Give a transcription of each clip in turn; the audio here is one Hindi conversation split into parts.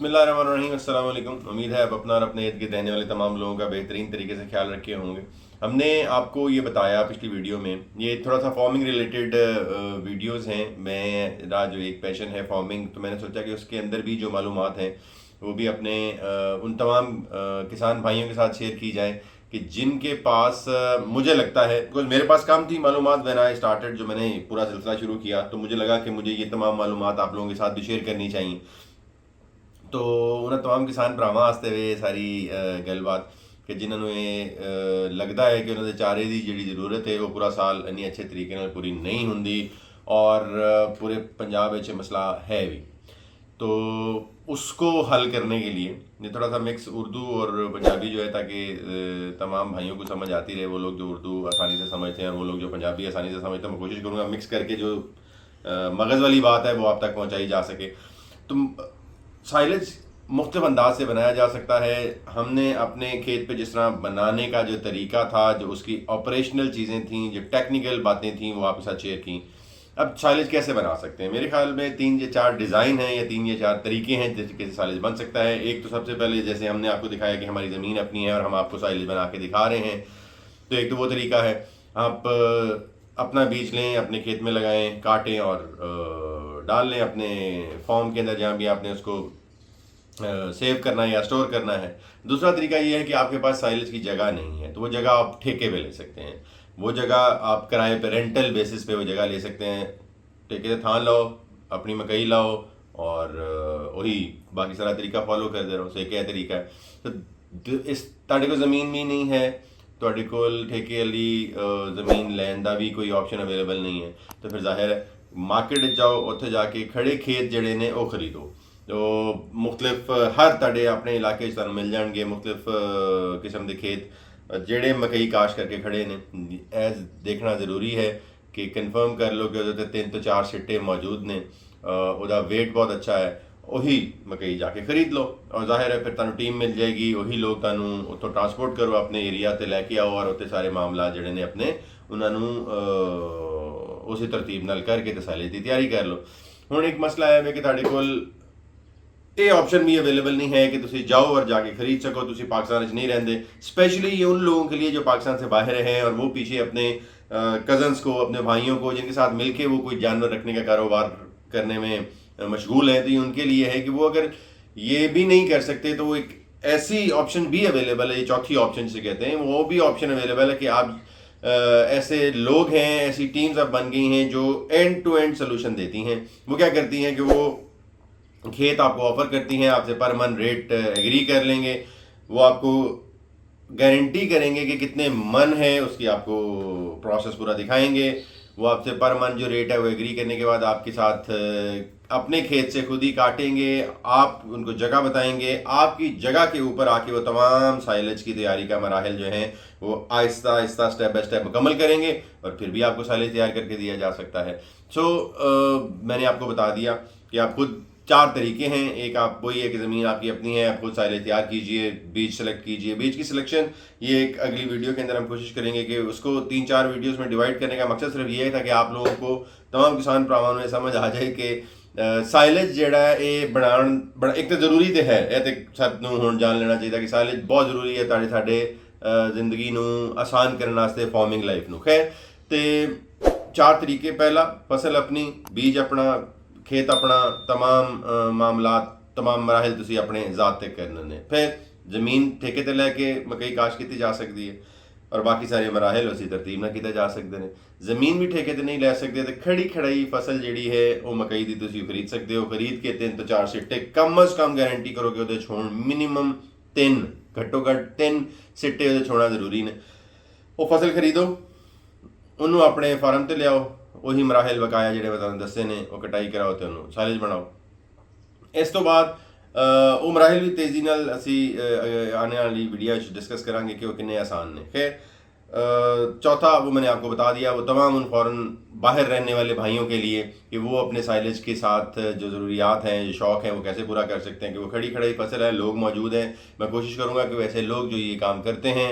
बिस्मिल्लाहिर्रहमानिर्रहीम। अस्सलाम वालेकुम। उम्मीद है आप अपना और अपने इर्द गिर्द रहने वाले तमाम लोगों का बेहतरीन तरीके से ख्याल रखे होंगे। हमने आपको ये बताया पिछली वीडियो में, ये थोड़ा सा फार्मिंग रिलेटेड वीडियोस हैं। मेरा जो एक पैशन है फार्मिंग, तो मैंने सोचा कि उसके अंदर भी जो मालूमात हैं वो भी अपने उन तमाम किसान भाइयों के साथ शेयर की जाए कि जिनके पास मुझे लगता है, बिकॉज मेरे पास कम थी मालूमात व्हेन आई स्टार्टेड, जो मैंने पूरा सिलसिला शुरू किया तो मुझे लगा कि मुझे ये तमाम मालूमात आप लोगों के साथ भी शेयर करनी चाहिए। तो उन्हें तमाम किसान भरावां आस्ते वे सारी गलबात कि जिन्होंने लगता है कि उन्होंने चारे की जी जरूरत है वो पूरा साल इन्नी अच्छे तरीके नाल पूरी नहीं होंगी और पूरे पंजाब में मसला है भी। तो उसको हल करने के लिए ये थोड़ा सा मिक्स उर्दू और पंजाबी जो है, ताकि तमाम भाइयों को समझ आती रहे। वो लोग जो उर्दू आसानी से समझते हैं और वो लोग जो पंजाबी आसानी से समझते हैं, मैं कोशिश करूँगा मिक्स करके जो मगज़ वाली बात है वो आप तक पहुँचाई जा सके। तो साइलेज मुख्तलिफ अंदाज से बनाया जा सकता है। हमने अपने खेत पे जिस तरह बनाने का जो तरीका था, जो उसकी ऑपरेशनल चीज़ें थीं, जो टेक्निकल बातें थीं, वो आपके साथ शेयर की। अब साइलेज कैसे बना सकते हैं? मेरे ख्याल में 3 या 4 डिज़ाइन हैं या 3 या 4 तरीके हैं जिस तरीके से साइलेज बन सकता है। एक तो सबसे पहले जैसे हमने आपको दिखाया कि हमारी ज़मीन अपनी है और हम आपको साइलेज बना के दिखा रहे हैं, तो एक तो वो तरीका है। आप अपना बीज लें, अपने खेत में लगाएं, काटें और डाल लें अपने फॉर्म के अंदर जहाँ भी आपने उसको सेव करना है या स्टोर करना है। दूसरा तरीका ये है कि आपके पास साइलेज की जगह नहीं है, तो वो जगह आप ठेके पे ले सकते हैं। वो जगह आप किराए पे रेंटल बेसिस पे वो जगह ले सकते हैं। ठेके से थान लाओ, अपनी मकई लाओ और वही बाकी सारा तरीका फॉलो कर दे रहा हूँ। एक तरीका है। तो इस ਤੁਹਾਡੇ ਕੋਲ ज़मीन भी नहीं है, ਤੁਹਾਡੇ ਕੋਲ ठेके वाली ज़मीन लैन का भी कोई ऑप्शन अवेलेबल नहीं है, तो फिर जाहिर है मार्केट जाओ, उत्थे जाके खड़े खेत जड़े ने वो खरीदो। तो मुख्तलिफ हर ਤੁਹਾਡੇ अपने इलाके ਤੁਹਾਨੂੰ मिल जाएंगे मुख्तलिफ किस्म के खेत ਜਿਹੜੇ मकई काश करके खड़े ने। एज देखना ज़रूरी है कि कन्फर्म कर लो कि ਉਹਦੇ 3 ਤੋਂ 4 सिट्टे मौजूद ने, ਉਹਦਾ वेट बहुत अच्छा है, वही मकई जाके खरीद लो और जाहिर है फिर ਤੁਹਾਨੂੰ टीम मिल जाएगी। वही लोग ਤੁਹਾਨੂੰ ਉੱਥੋਂ ट्रांसपोर्ट करो, अपने एरिया ਤੇ ਲੈ ਕੇ आओ और ਉੱਥੇ सारे मामला ਜਿਹੜੇ ਨੇ अपने उन्होंने उसी तरतीब नाल करके ते साइलेज की तैयारी कर लो। हुण एक मसला है कि ਤੁਹਾਡੇ ਕੋਲ ये ऑप्शन भी अवेलेबल नहीं है कि तुम जाओ और जाके खरीद सको। तुम पाकिस्तान नहीं रहते, स्पेशली ये उन लोगों के लिए जो पाकिस्तान से बाहर हैं और वो पीछे अपने कज़न्स को, अपने भाइयों को, जिनके साथ मिलके वो कोई जानवर रखने का कारोबार करने में मशगूल हैं, तो ये उनके लिए है कि वो अगर ये भी नहीं कर सकते तो वो एक ऐसी ऑप्शन भी अवेलेबल है। ये चौथी ऑप्शन जिसे कहते हैं, वो भी ऑप्शन अवेलेबल है कि आप ऐसे लोग हैं, ऐसी टीम्स अब बन गई हैं जो एंड टू एंड सोल्यूशन देती हैं। वो क्या करती हैं कि वो खेत आपको ऑफर करती हैं, आपसे पर मन रेट एग्री कर लेंगे, वो आपको गारंटी करेंगे कि कितने मन है उसकी आपको प्रोसेस पूरा दिखाएंगे। वो आपसे पर मन जो रेट है वो एग्री करने के बाद आपके साथ अपने खेत से खुद ही काटेंगे, आप उनको जगह बताएंगे, आपकी जगह के ऊपर आके वो तमाम साइलेज की तैयारी का मराहल जो हैं वो Aahista Aahista step by step मुकम्मल करेंगे और फिर भी आपको साइलेज तैयार करके दिया जा सकता है। मैंने आपको बता दिया कि आप खुद 4 तरीके हैं। एक आप वही है कि ज़मीन आपकी अपनी है, आप खुद साइलेज तैयार कीजिए, बीज सेलेक्ट कीजिए। बीज की सिलेक्शन ये एक अगली वीडियो के अंदर हम कोशिश करेंगे कि उसको 3-4 वीडियोस में डिवाइड करने का मकसद सिर्फ ये था कि आप लोगों को, तमाम किसान भरावां में समझ आ जाए कि साइलेज ਜਿਹੜਾ ਇਹ ਬਣਾਉਣ ਬੜਾ ਇੱਕ ਤਾਂ ਜ਼ਰੂਰੀ ਤੇ ਹੈ, ਇਹ ਤੇ ਸਭ ਨੂੰ ਹੁਣ ਜਾਣ ਲੈਣਾ ਚਾਹੀਦਾ ਕਿ ਸਾइलेज बहुत ਜ਼ਰੂਰੀ ਹੈ ਸਾਡੇ ਜ਼ਿੰਦਗੀ ਨੂੰ ਆਸਾਨ ਕਰਨ ਵਾਸਤੇ, ਫਾਰਮਿੰਗ ਲਾਈਫ ਨੂੰ। खैर ਤੇ 4 तरीके, पहला फसल अपनी, बीज अपना, खेत अपना, तमाम मामला, तमाम मराहल तुसी अपने ज़ात तक करने ने। फिर ज़मीन ठेके ते लैके मकई काश की जा सकती है और बाकी सारे मराहल उसी तरतीब ना किए जा सकते हैं। ज़मीन भी ठेके ते नहीं लै सकते तो खड़ी खड़ाई फसल जी है वो मकई की तुसी खरीद सकते हो। खरीद के 3 ਤੋਂ 4 सिट्टे कम अज़ कम गारंटी करो कि वो छोड़ मिनीमम 3, घट्टो घट्ट 3 सिट्टे वो छोड़ना ज़रूरी ने। वो फसल खरीदो, उन्होंने अपने फार्म से लियाओ, वही मराहल बकाया ਜਿਹੜੇ ਮੈਂ ਤੁਹਾਨੂੰ ਦੱਸੇ ਨੇ ਉਹ ਕਟਾਈ ਕਰਾਓ ਤੇ ਉਹਨੂੰ ਸਾइलेज ਬਣਾਓ। ਇਸ ਤੋਂ ਬਾਅਦ ਉਹ ਮਰਾਹਲ ਵੀ ਤੇਜ਼ੀ ਨਾਲ ਅਸੀਂ आने वाली वीडियो डिस्कस करांगे कि वो कितने आसान ने। खैर चौथा वो मैंने आपको बता दिया, वो तमाम उन फ़ौरन बाहर रहने वाले भाइयों के लिए कि वो अपने साइलेज के साथ जो ज़रूरियात हैं, जो शौक़ हैं, वो कैसे पूरा कर सकते हैं। कि वो खड़ी खड़ी फसल है, लोग मौजूद हैं, मैं कोशिश करूँगा कि वैसे लोग जो ये काम करते हैं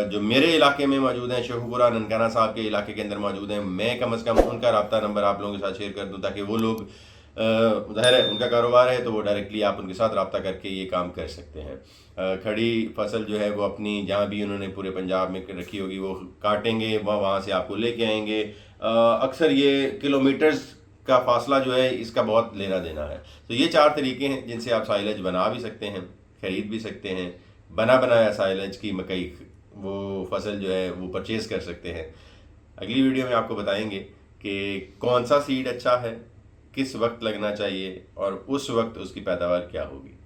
जो मेरे इलाके में मौजूद हैं, शेखुपुरा ननकाना साहब के इलाके के अंदर मौजूद हैं, मैं कम अज़ कम उनका रब्ता नंबर आप लोगों के साथ शेयर कर दूँ ताकि वो लोग ज़ाहिर है उनका कारोबार है तो वो डायरेक्टली आप उनके साथ रब्ता करके ये काम कर सकते हैं। खड़ी फसल जो है वो अपनी जहाँ भी उन्होंने पूरे पंजाब में रखी होगी वो काटेंगे, वहाँ से आपको लेके आएंगे। अक्सर ये किलोमीटर्स का फासला जो है इसका बहुत लेना देना है। तो ये 4 तरीके हैं जिनसे आप साइलेज बना भी सकते हैं, ख़रीद भी सकते हैं, बना बनाया साइलेज की मकई वो फसल जो है वो परचेज़ कर सकते हैं। अगली वीडियो में आपको बताएंगे कि कौन सा सीड अच्छा है, किस वक्त लगना चाहिए और उस वक्त उसकी पैदावार क्या होगी।